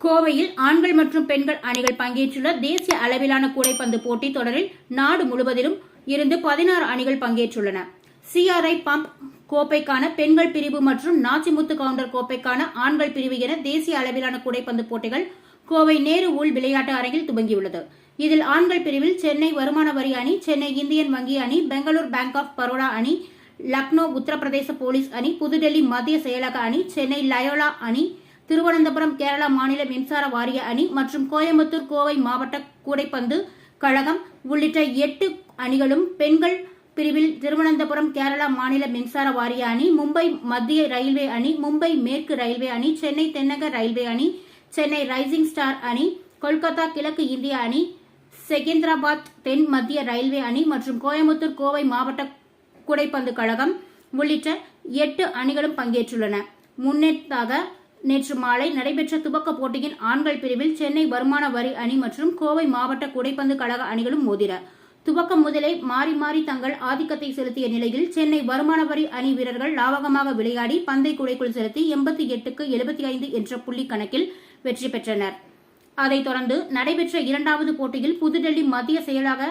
கோவையில் ஆண்கள் மற்றும் பெண்கள் அணிகள் பங்கேற்றுள்ள தேசிய அளவிலான கூடைப்பந்து போட்டி தொடரில் நாடு முழுவதிலும் இருந்து 16 அணிகள் பங்கேற்றுள்ளன. CRI பம்ப் கோப்பைக்கான பெண்கள் பிரிவு மற்றும் நாச்சிமுத்து கவுண்டர் கோப்பைக்கான ஆண்கள் பிரிவு என தேசிய அளவிலான கூடைப்பந்து போட்டிகள் கோவை நேரு உள் விளையாட்டு அரங்கில் துவங்கியுள்ளது. இதில் ஆண்கள் பிரிவில் சென்னை வருமான வரி அணி, சென்னை இந்தியன் வங்கி அணி, பெங்களூர் பேங்க் ஆஃப் பரோடா அணி, லக்னோ உத்தரப்பிரதேச போலீஸ் அணி, புதுடெல்லி மத்திய செயலக அணி, சென்னை லயோலா அணி, திருவனந்தபுரம் கேரளா மாநில மின்சார வாரிய அணி மற்றும் கோயம்புத்தூர் கோவை மாவட்ட கூடைப்பந்து கழகம் உள்ளிட்ட 8 அணிகளும், பெண்கள் பிரிவில் திருவனந்தபுரம் கேரளா மாநில மின்சார வாரிய அணி, மும்பை மத்திய ரயில்வே அணி, மும்பை மேற்கு ரயில்வே அணி, சென்னை தென்னக ரயில்வே அணி, சென்னை ரைசிங் ஸ்டார் அணி, கொல்கத்தா கிழக்கு இந்திய அணி, செகந்திராபாத் தென் மத்திய ரயில்வே அணி மற்றும் கோயம்புத்தூர் கோவை மாவட்ட கூடைப்பந்து கழகம் உள்ளிட்ட 8 அணிகளும் பங்கேற்றுள்ளன. முன்னதாக நேற்று மாலை நடைபெற்ற துவக்க போட்டியின் ஆண்கள் பிரிவில் சென்னை வருமான வரி அணி மற்றும் கோவை மாவட்ட கூடைப்பந்து கழக அணிகளும் மோதின. துவக்கம் முதலே மாறி மாறி தங்கள் ஆதிக்கத்தை செலுத்திய நிலையில் சென்னை வருமான வரி அணி வீரர்கள் லாவகமாக விளையாடி பந்தை கூடைக்குள் செலுத்தி 88க்கு 75 என்ற புள்ளி கணக்கில் வெற்றி பெற்றனர். அதைத் தொடர்ந்து நடைபெற்ற இரண்டாவது போட்டியில் புதுடெல்லி மத்திய செயலக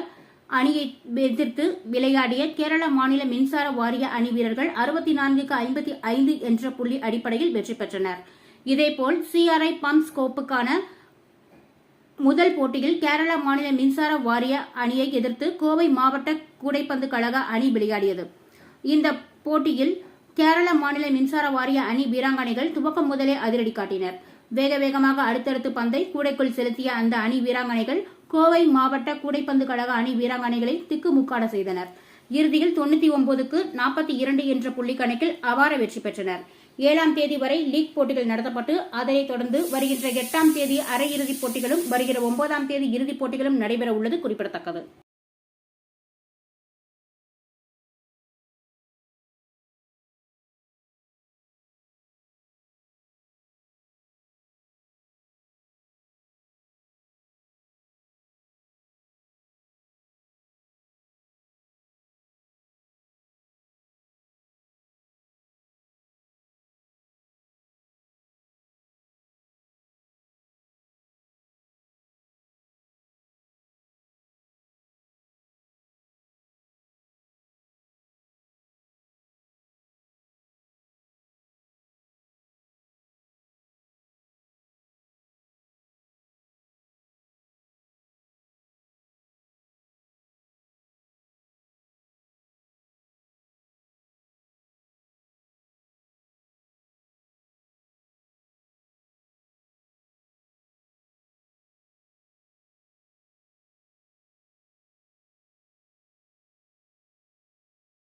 அணியை எதிர்த்து விளையாடிய கேரள மாநில மின்சார வாரிய அணி வீரர்கள் 64க்கு 55 என்ற புள்ளி அடிப்படையில் வெற்றி பெற்றனர். இதேபோல் CRI பம்ப்ஸ் கோப்புக்கான முதல் போட்டியில் கேரள மாநில மின்சார வாரிய அணியை எதிர்த்து கோவை மாவட்ட கூடைப்பந்து கழக அணி விளையாடியது. இந்த போட்டியில் கேரள மாநில மின்சார வாரிய அணி வீராங்கனைகள் துவக்கம் முதலே அதிரடி காட்டினர். வேக வேகமாக அடுத்தடுத்து பந்தை கூடைக்குள் செலுத்திய அந்த அணி வீராங்கனைகள் கோவை மாவட்ட கூடைப்பந்து கழக அணி வீராங்கனைகளை திக்குமுக்காட செய்தனர். இறுதியில் 99க்கு 42 என்ற புள்ளி கணக்கில் அபார வெற்றி பெற்றனர். 7ஆம் தேதி வரை லீக் போட்டிகள் நடத்தப்பட்டு அதனைத் தொடர்ந்து வருகின்ற 8ஆம் தேதி அரையிறுதிப் போட்டிகளும் வருகிற 9ஆம் தேதி இறுதிப் போட்டிகளும் நடைபெற உள்ளது குறிப்பிடத்தக்கது.